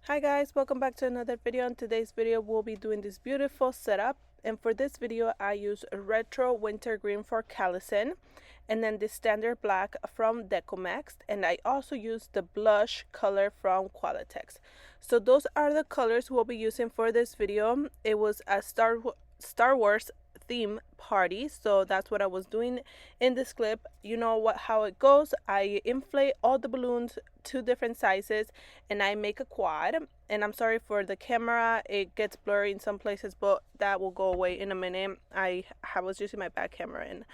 Hi guys, welcome back to another video. In today's video we'll be doing this beautiful setup, and for this video I use a retro winter green for Callison and then the standard black from Decomax, and I also use the blush color from Qualitex. So those are the colors we'll be using for this video. It was a Star Wars theme party, so that's what I was doing in this clip. You know how it goes. I inflate all the balloons to different sizes and I make a quad. And I'm sorry for the camera, it gets blurry in some places, but that will go away in a minute. I was using my back camera and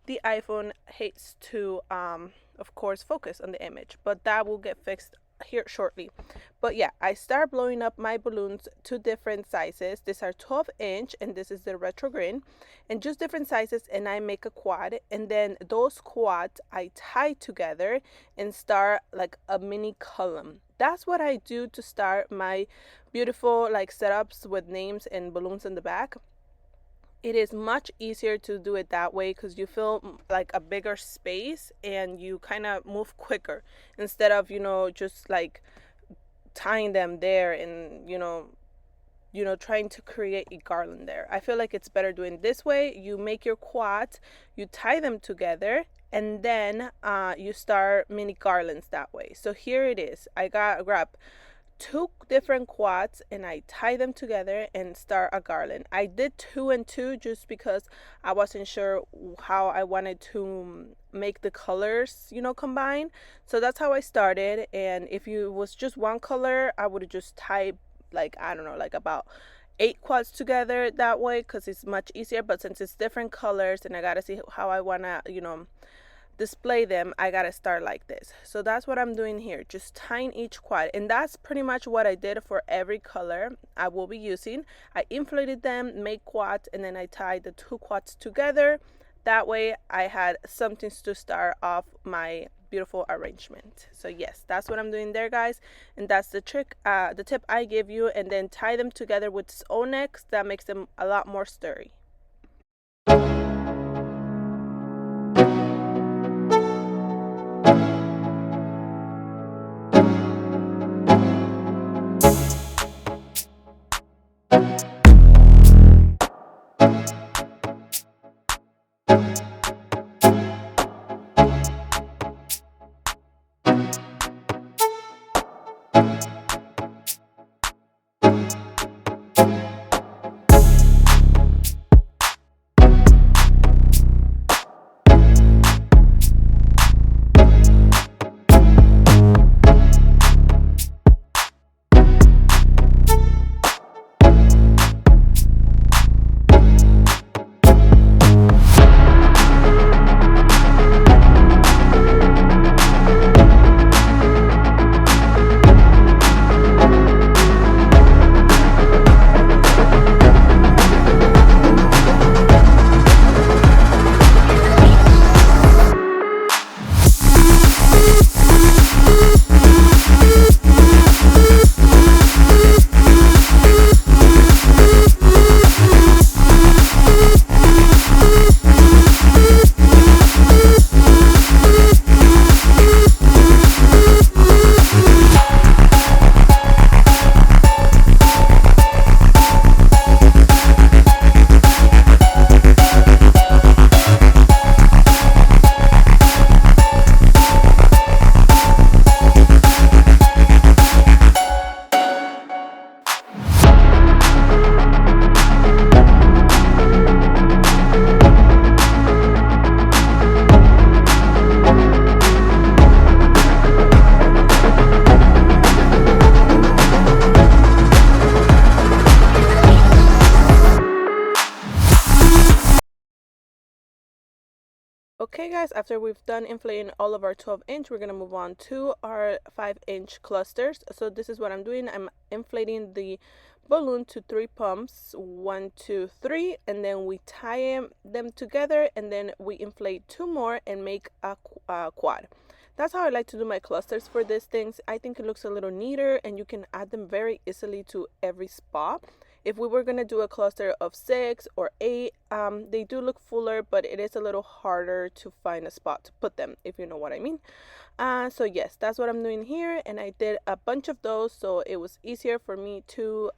the iPhone hates to of course focus on the image, but that will get fixed here shortly. But yeah, I start blowing up my balloons to different sizes. These are 12-inch and this is the retro green, and just different sizes, and I make a quad, and then those quads I tie together and start like a mini column. That's what I do to start my beautiful like setups with names and balloons in the back. It is much easier to do it that way because you feel like a bigger space and you kind of move quicker instead of just like tying them there and trying to create a garland there. I feel like it's better doing this way. You make your quads, you tie them together, and then you start mini garlands that way. So here it is. I grab two different quads and I tie them together and start a garland. I did 2 and 2 just because I wasn't sure how I wanted to make the colors combine. So that's how I started, and if it was just one color I would have just tied like, I don't know, like about 8 quads together that way because it's much easier. But since it's different colors and I gotta see how I wanna display them, I gotta start like this. So that's what I'm doing here, just tying each quad, and that's pretty much what I did for every color I will be using. I inflated them, made quads, and then I tied the 2 quads together. That way I had something to start off my beautiful arrangement. So yes, that's what I'm doing there, guys, and that's the trick, the tip I give you. And then tie them together with Onyx. That makes them a lot more sturdy. Okay guys, after we've done inflating all of our 12-inch, we're going to move on to our 5-inch clusters. So this is what I'm doing. I'm inflating the balloon to 3 pumps, 1 2 3, and then we tie them together, and then we inflate 2 more and make a quad. That's how I like to do my clusters for these things. I think it looks a little neater and you can add them very easily to every spot. If we were going to do a cluster of 6 or 8, they do look fuller, but it is a little harder to find a spot to put them, if you know what I mean. So yes, that's what I'm doing here, and I did a bunch of those, so it was easier for me to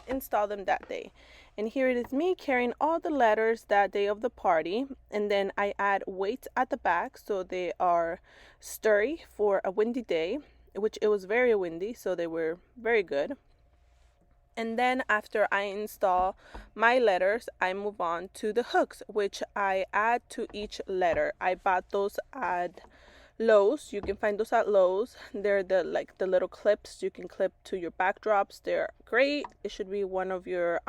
install them that day. And here it is me carrying all the letters that day of the party, and then I add weights at the back so they are sturdy for a windy day, which it was very windy, so they were very good. And then after I install my letters, I move on to the hooks, which I add to each letter. I bought those at Lowe's. You can find those at Lowe's. They're the little clips you can clip to your backdrops. They're great. It should be one of your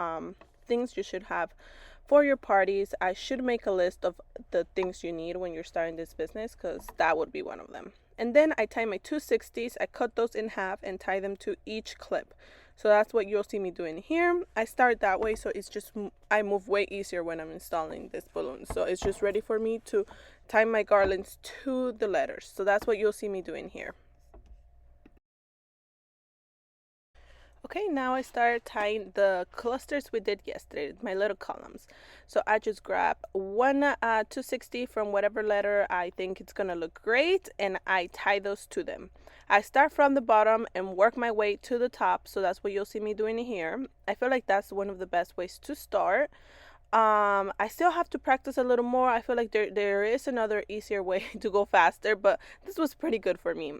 things you should have for your parties. I should make a list of the things you need when you're starting this business, because that would be one of them. And then I tie my 260s. I cut those in half and tie them to each clip. So that's what you'll see me doing here. I start that way, so it's just, I move way easier when I'm installing this balloon. So it's just ready for me to tie my garlands to the letters. So that's what you'll see me doing here. Okay, now I started tying the clusters we did yesterday, my little columns. So I just grab one 260 from whatever letter I think it's gonna look great, and I tie those to them. I start from the bottom and work my way to the top, so that's what you'll see me doing here. I feel like that's one of the best ways to start. I still have to practice a little more. I feel like there is another easier way to go faster, but this was pretty good for me.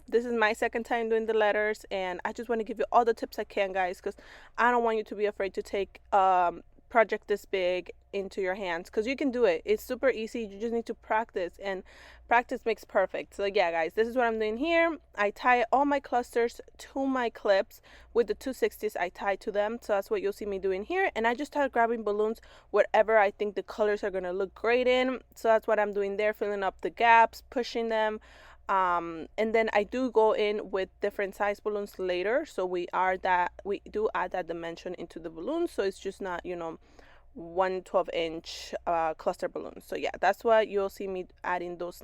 This is my second time doing the letters, and I just want to give you all the tips I can, guys, because I don't want you to be afraid to take project this big into your hands, because you can do it. It's super easy. You just need to practice, and practice makes perfect. So yeah, guys, this is what I'm doing here. I tie all my clusters to my clips with the 260s. I tie to them, so that's what you'll see me doing here. And I just start grabbing balloons wherever I think the colors are gonna look great in. So that's what I'm doing there, filling up the gaps, pushing them. And then I do go in with different size balloons later, so we do add that dimension into the balloon, so it's just not, you know, 1 12-inch cluster balloons. So yeah, that's what you'll see me adding those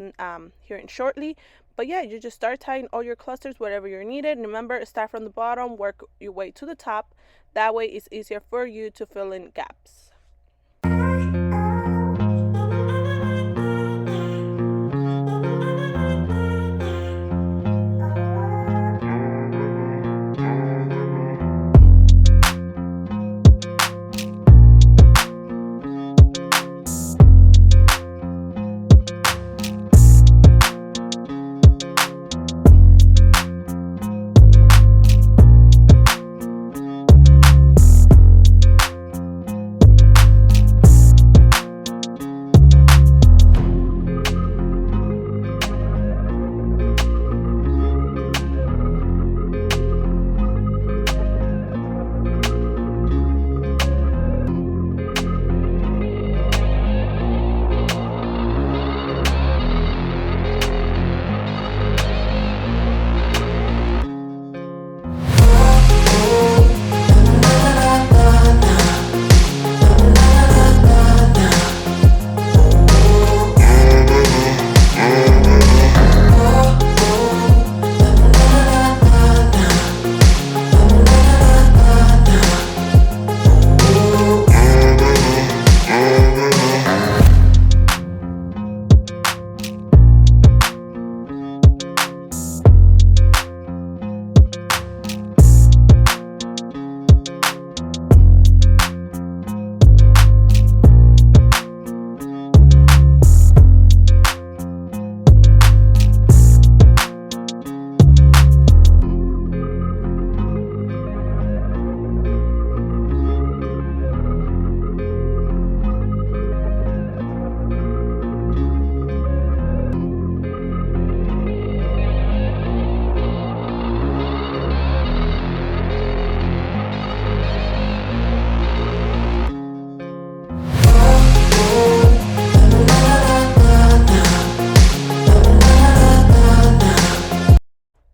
here in shortly. But yeah, you just start tying all your clusters wherever you're needed. Remember, start from the bottom, work your way to the top. That way it's easier for you to fill in gaps.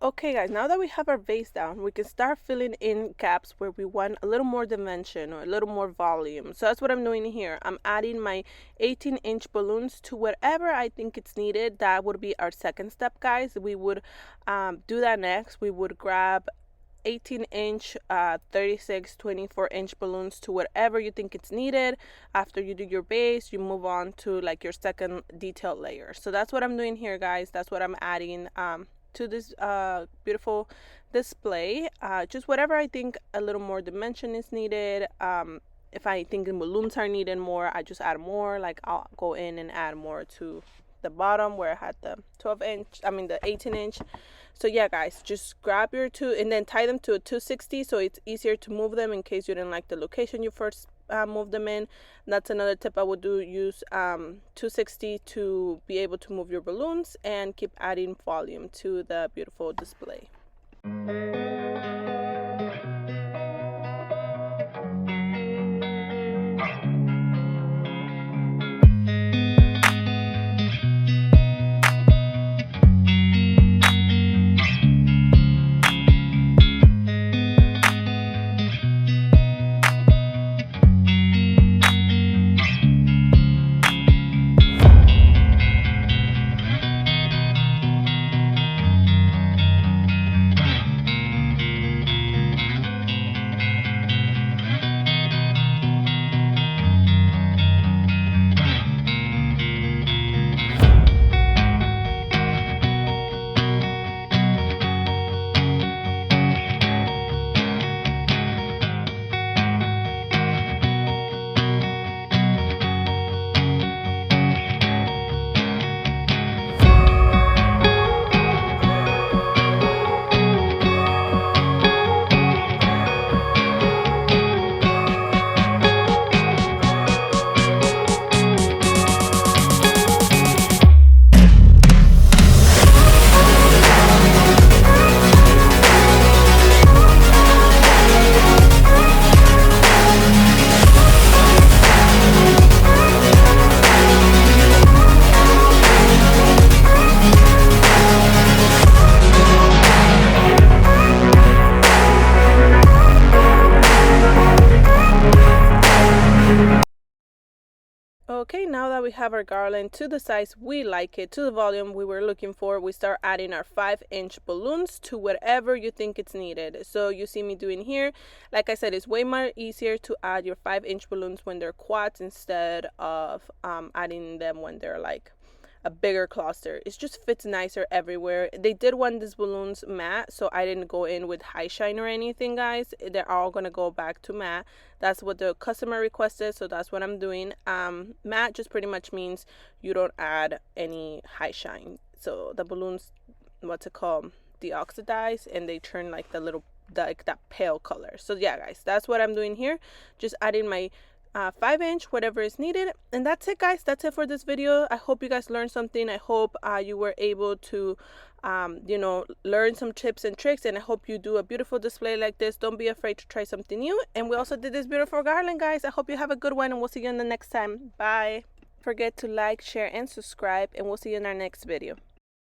Okay guys, now that we have our base down, we can start filling in gaps where we want a little more dimension or a little more volume. So that's what I'm doing here. I'm adding my 18-inch balloons to wherever I think it's needed. That would be our second step, guys. We would do that next. We would grab 18-inch, 36, 24-inch balloons to whatever you think it's needed. After you do your base, you move on to like your second detail layer. So that's what I'm doing here, guys. That's what I'm adding to this beautiful display. Just whatever I think a little more dimension is needed. If I think the balloons are needed more, I just add more. Like I'll go in and add more to the bottom where I had the 18-inch. So yeah, guys, just grab your two and then tie them to a 260 so it's easier to move them in case you didn't like the location you first moved them in. That's another tip I would do. Use 260 to be able to move your balloons and keep adding volume to the beautiful display. Okay, now that we have our garland to the size we like it, to the volume we were looking for, we start adding our 5-inch balloons to whatever you think it's needed. So you see me doing here, like I said, it's way more easier to add your 5-inch balloons when they're quads instead of adding them when they're like a bigger cluster. It just fits nicer everywhere. They did want these balloons matte, so I didn't go in with high shine or anything, guys. They're all gonna go back to matte. That's what the customer requested, so that's what I'm doing. Matte just pretty much means you don't add any high shine, so the balloons, what's it called, deoxidize, and they turn like like that pale color. So yeah, guys, that's what I'm doing here, just adding my 5-inch, whatever is needed. And that's it, guys. That's it for this video. I hope you guys learned something. I hope you were able to learn some tips and tricks, and I hope you do a beautiful display like this. Don't be afraid to try something new. And we also did this beautiful garland, guys. I hope you have a good one, and we'll see you in the next time. Bye. Don't forget to like, share, and subscribe, and we'll see you in our next video.